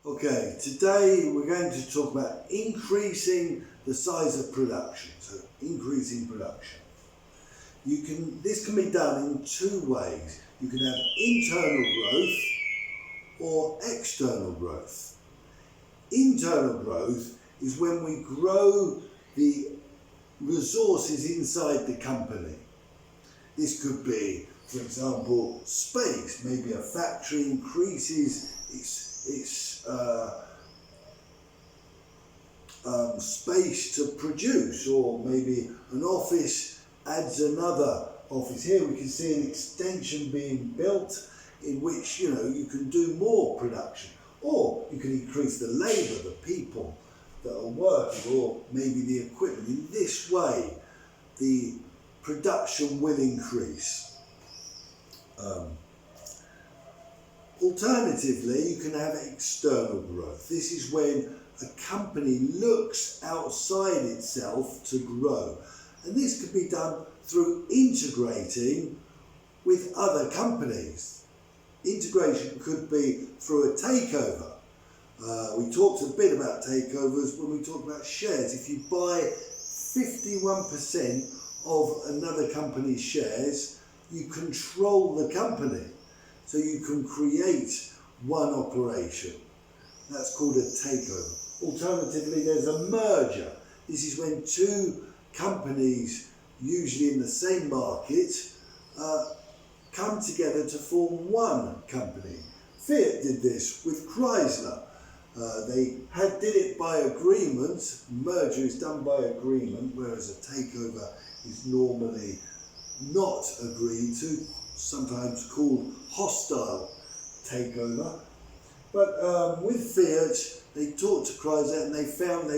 Okay, today we're going to talk about increasing the size of production, so increasing production. This can be done in two ways. You can have internal growth or external growth. Internal growth is when we grow the resources inside the company. This could be, for example, space. Maybe a factory increases its space to produce, or maybe an office adds another office. Here we can see an extension being built in which you can do more production, or you can increase the labour, the people that are working, or maybe the equipment. In this way, the production will increase. Alternatively, you can have external growth. This is when a company looks outside itself to grow. And this could be done through integrating with other companies. Integration could be through a takeover. We talked a bit about takeovers when we talked about shares. If you buy 51% of another company's shares, you control the company. So you can create one operation. That's called a takeover. Alternatively, there's a merger. This is when two companies, usually in the same market, come together to form one company. Fiat did this with Chrysler. They did it by agreement. Merger is done by agreement, whereas a takeover is normally not agreed to, sometimes called hostile takeover. But with Fiat, they talked to Chrysler and they found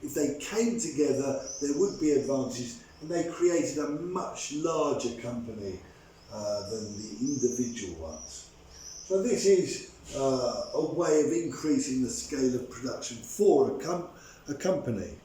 if they came together, there would be advantages, and they created a much larger company than the individual ones. So this is a way of increasing the scale of production for a company.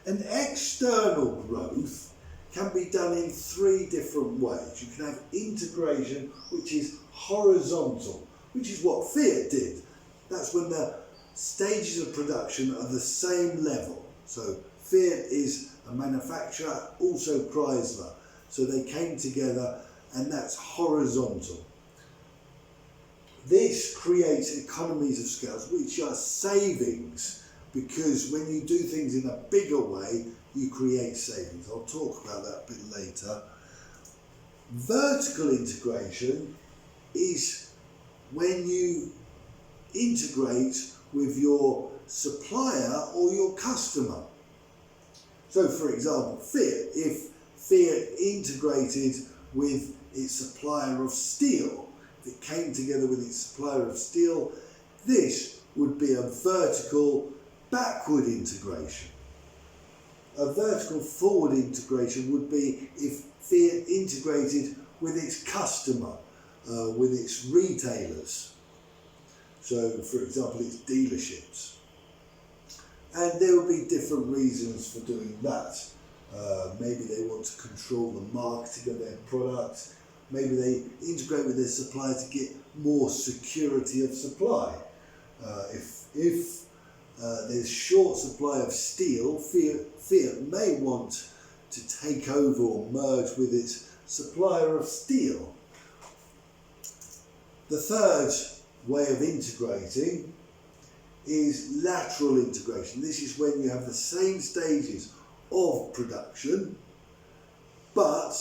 And external growth can be done in three different ways. You can have integration, which is horizontal, which is what Fiat did. That's when the stages of production are the same level. So Fiat is a manufacturer, also Chrysler. So they came together, and that's horizontal. This creates economies of scale, which are savings, because when you do things in a bigger way, you create savings. I'll talk about that a bit later. Vertical integration is when you integrate with your supplier or your customer. So for example, Fiat, if Fiat integrated with its supplier of steel, if it came together with its supplier of steel, this would be a vertical backward integration. A vertical forward integration would be if Fiat integrated with its customer, with its retailers. So, for example, its dealerships. And there will be different reasons for doing that. Maybe they want to control the marketing of their products. Maybe they integrate with their supplier to get more security of supply. If there's short supply of steel, Fiat may want to take over or merge with its supplier of steel. The third way of integrating is lateral integration. This is when you have the same stages of production, but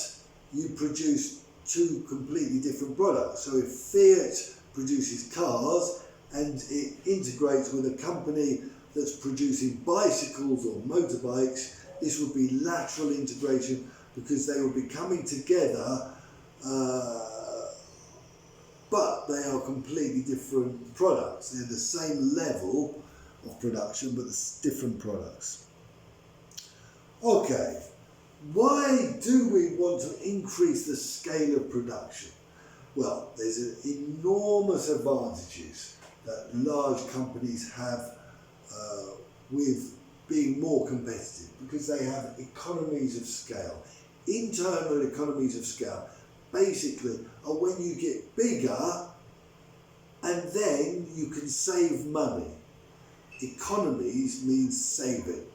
you produce two completely different products. So if Fiat produces cars and it integrates with a company that's producing bicycles or motorbikes, this would be lateral integration, because they will be coming together, but they are completely different products. They're the same level of production, but it's different products. Okay, why do we want to increase the scale of production? Well, there's enormous advantages that large companies have with being more competitive, because they have economies of scale. Internal economies of scale basically are when you get bigger and then you can save money. economies means saving.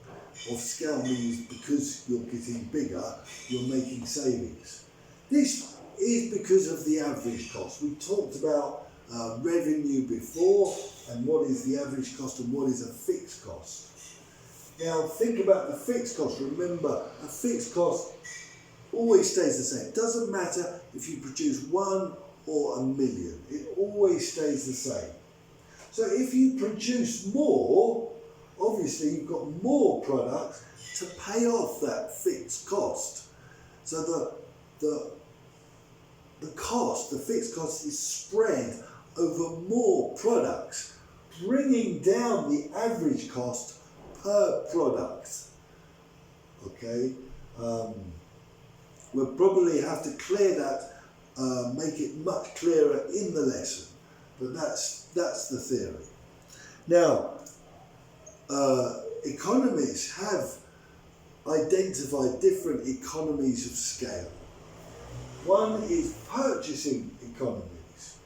Of scale means because you're getting bigger, you're making savings. This is because of the average cost. We talked about revenue before, and what is the average cost and what is a fixed cost. Now think about the fixed cost. Remember, a fixed cost always stays the same. It doesn't matter if you produce 1 or 1 million, it always stays the same. So if you produce more, obviously you've got more products to pay off that fixed cost. So the fixed cost is spread over more products, bringing down the average cost per product. Okay, we'll probably have to clear that, make it much clearer in the lesson, but that's the theory. Now, economists have identified different economies of scale. One is purchasing economies.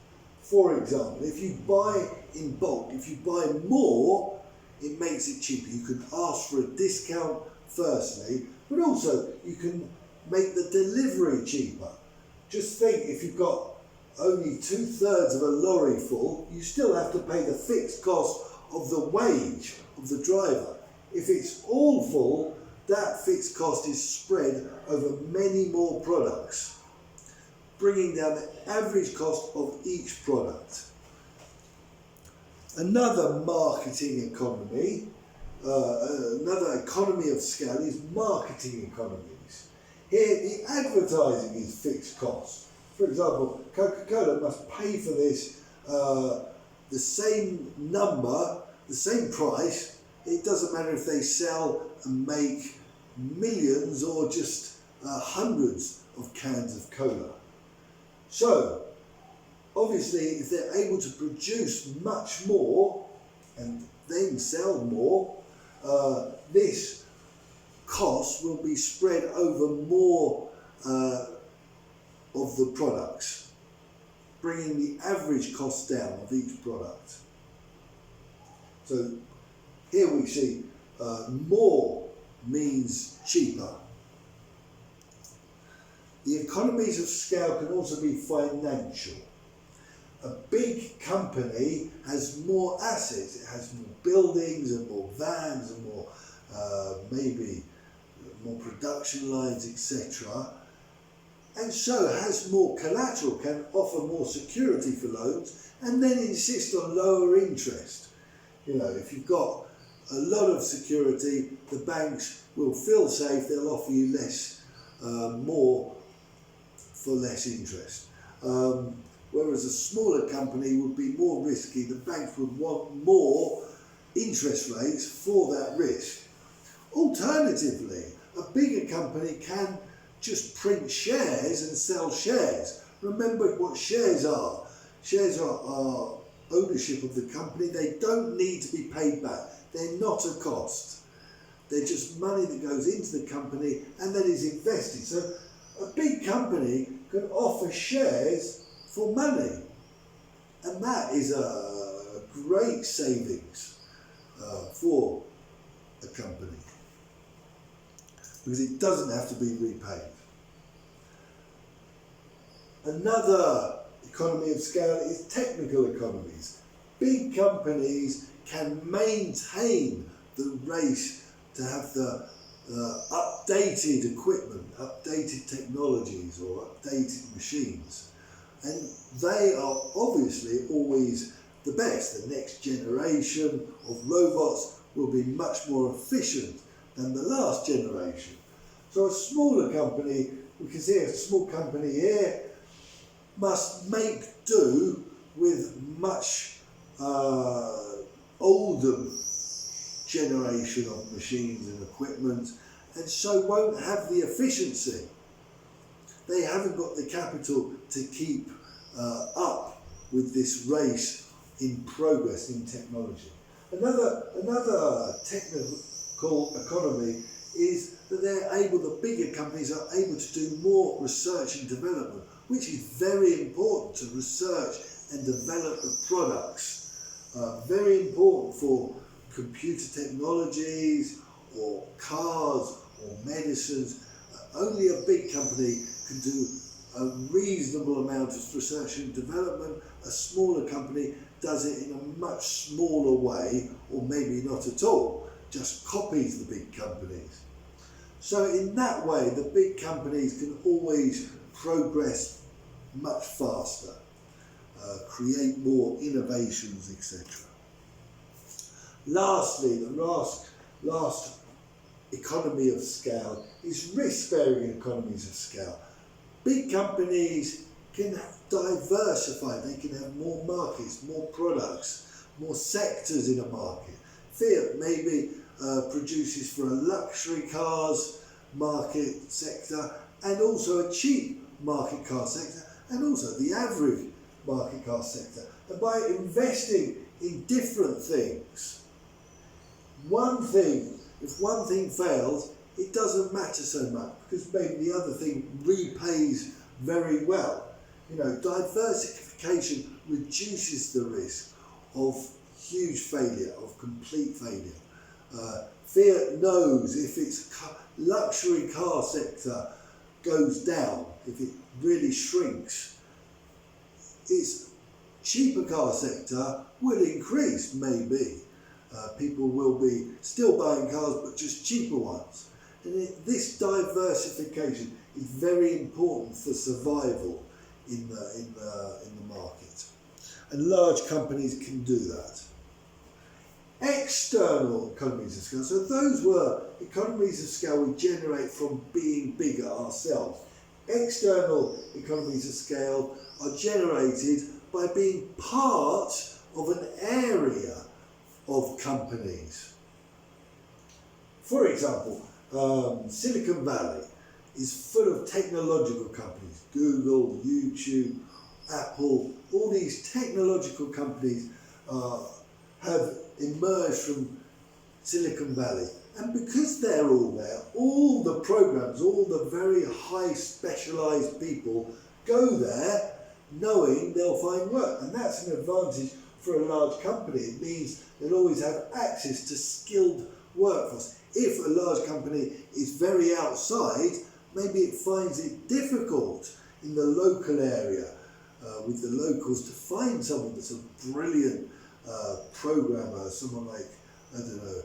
For example, if you buy in bulk, if you buy more, it makes it cheaper. You can ask for a discount firstly, but also you can make the delivery cheaper. Just think, if you've got only 2/3 of a lorry full, you still have to pay the fixed cost of the wage of the driver. If it's all full, that fixed cost is spread over many more products, bringing down the average cost of each product. Another marketing economy, another economy of scale is marketing economies. Here, the advertising is fixed cost. For example, Coca-Cola must pay for this the same number, the same price. It doesn't matter if they sell and make millions or just hundreds of cans of cola. So, obviously, if they're able to produce much more and then sell more, this cost will be spread over more of the products, bringing the average cost down of each product. So here we see more means cheaper. The economies of scale can also be financial. A big company has more assets. It has more buildings and more vans and more maybe more production lines, etc. And so has more collateral, can offer more security for loans, and then insist on lower interest. You know, if you've got a lot of security, the banks will feel safe, they'll offer you less, more for less interest. Whereas a smaller company would be more risky, the banks would want more interest rates for that risk. Alternatively, a bigger company can just print shares and sell shares. Remember what shares are. Shares are ownership of the company. They don't need to be paid back. They're not a cost. They're just money that goes into the company and then is invested. So a big company can offer shares for money. And that is a great savings for a company, because it doesn't have to be repaid. Another economy of scale is technical economies. Big companies can maintain the race to have the updated equipment, updated technologies or updated machines. And they are obviously always the best. The next generation of robots will be much more efficient than the last generation. So a smaller company, we can see a small company here, must make do with much older generation of machines and equipment, and so won't have the efficiency. They haven't got the capital to keep up with this race in progress in technology. Another technical economy is that the bigger companies are able to do more research and development, which is very important to research and develop the products. Very important for computer technologies or cars or medicines. Only a big company can do a reasonable amount of research and development. A smaller company does it in a much smaller way, or maybe not at all, just copies the big companies. So in that way, the big companies can always progress much faster, create more innovations, etc. Lastly, the last economy of scale is risk-bearing economies of scale. Big companies can diversify, they can have more markets, more products, more sectors in a market. Fiat maybe produces for a luxury cars market sector, and also a cheap market car sector, and also the average market car sector. And by investing in different things, if one thing fails, it doesn't matter so much, because maybe the other thing repays very well. Diversification reduces the risk of huge failure, of complete failure. Fiat knows if its luxury car sector goes down, if it really shrinks, its cheaper car sector will increase, maybe. People will be still buying cars, but just cheaper ones. And this diversification is very important for survival in the market. And large companies can do that. External economies of scale. So those were economies of scale we generate from being bigger ourselves. External economies of scale are generated by being part of an area of companies. For example, Silicon Valley is full of technological companies. Google, YouTube, Apple, all these technological companies have emerged from Silicon Valley. And because they're all there, all the programs, all the very high specialised people go there knowing they'll find work. And that's an advantage for a large company. It means they'll always have access to skilled workforce. If a large company is very outside, maybe it finds it difficult in the local area with the locals to find someone that's a brilliant programmer, someone like, I don't know,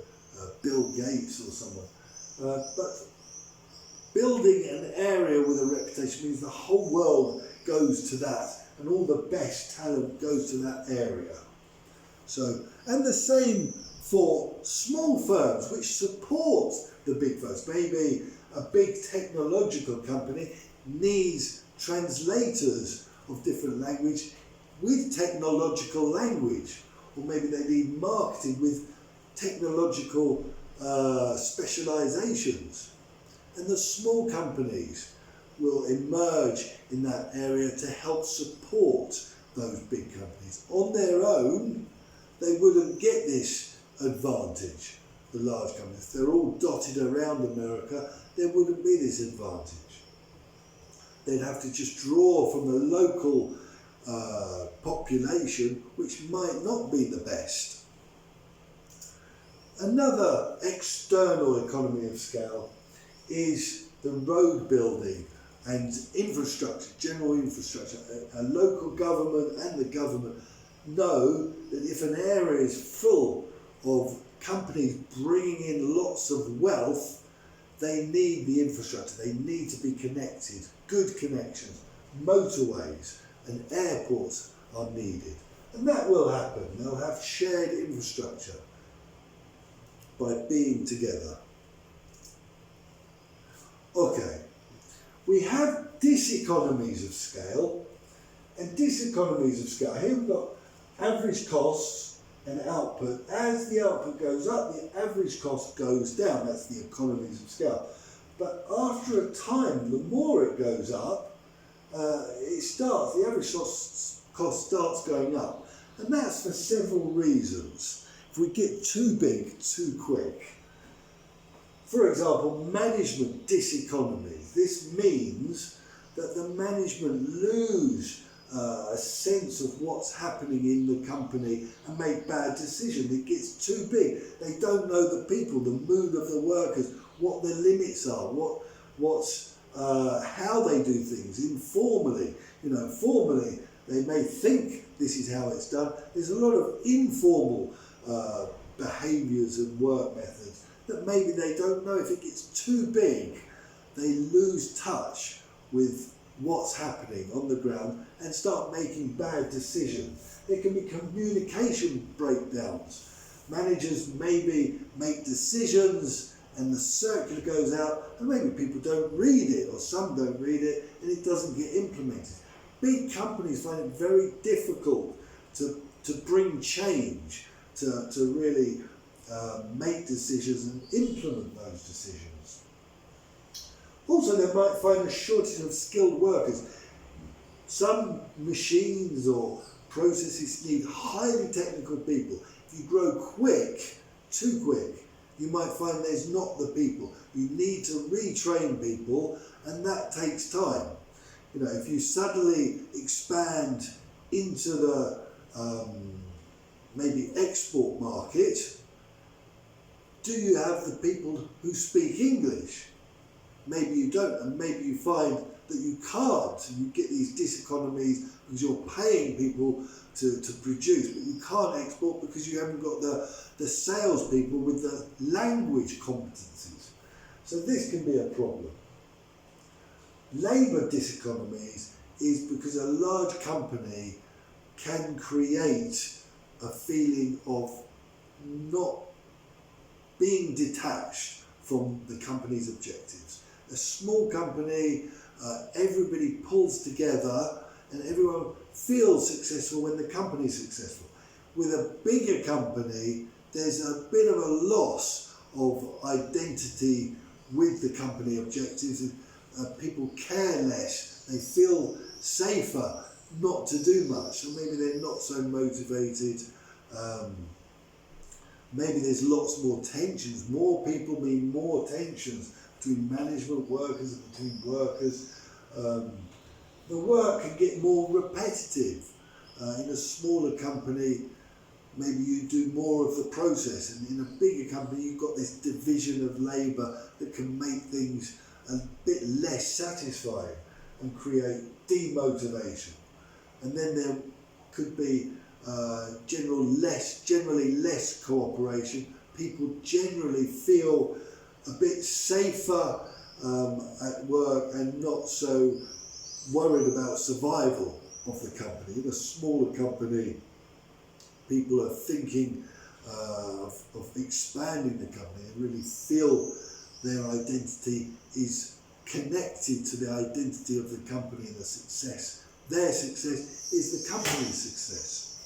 Bill Gates or someone. But building an area with a reputation means the whole world goes to that, and all the best talent goes to that area. So, and the same for small firms which support the big firms. Maybe a big technological company needs translators of different language with technological language, or maybe they need marketing with technological specializations. And the small companies will emerge in that area to help support those big companies. On their own, they wouldn't get this advantage, the large companies. If they're all dotted around America, there wouldn't be this advantage. They'd have to just draw from the local population, which might not be the best. Another external economy of scale is the road building and infrastructure, general infrastructure. A local government and the government know that if an area is full of companies bringing in lots of wealth, they need the infrastructure, they need to be connected, good connections, motorways and airports are needed. And that will happen. They'll have shared infrastructure by being together. Okay, we have diseconomies of scale, and diseconomies of scale. Here we've got average costs and output. As the output goes up, the average cost goes down. That's the economies of scale. But after a time, the more it goes up, the average cost starts going up. And that's for several reasons. If we get too big too quick. For example, management diseconomy. This means that the management lose a sense of what's happening in the company and make bad decisions. It gets too big. They don't know the people, the mood of the workers, what their limits are, how they do things informally. Formally they may think this is how it's done. There's a lot of informal behaviours and work methods that maybe they don't know. If it gets too big, they lose touch with what's happening on the ground and start making bad decisions. There can be communication breakdowns. Managers maybe make decisions and the circular goes out and maybe people don't read it, or some don't read it, and it doesn't get implemented. Big companies find it very difficult to bring change, to really make decisions and implement those decisions. Also, they might find a shortage of skilled workers. Some machines or processes need highly technical people. If you grow quick, too quick, you might find there's not the people. You need to retrain people, and that takes time. If you suddenly expand into the maybe export market, do you have the people who speak English? Maybe you don't, and maybe you find that you can't. You get these diseconomies because you're paying people to produce, but you can't export because you haven't got the salespeople with the language competencies. So this can be a problem. Labour diseconomies is because a large company can create a feeling of not being detached from the company's objectives. A small company, everybody pulls together and everyone feels successful when the company is successful. With a bigger company, there's a bit of a loss of identity with the company objectives. People care less, they feel safer not to do much, so maybe they're not so motivated. Maybe there's lots more tensions. More people mean more tensions between management workers and between workers. The work can get more repetitive. In a smaller company, maybe you do more of the process, and in a bigger company you've got this division of labour that can make things a bit less satisfying and create demotivation. And then there could be generally less cooperation. People generally feel a bit safer at work and not so worried about survival of the company. In a smaller company, people are thinking of expanding the company and really feel their identity is connected to the identity of the company and the success. Their success is the company's success.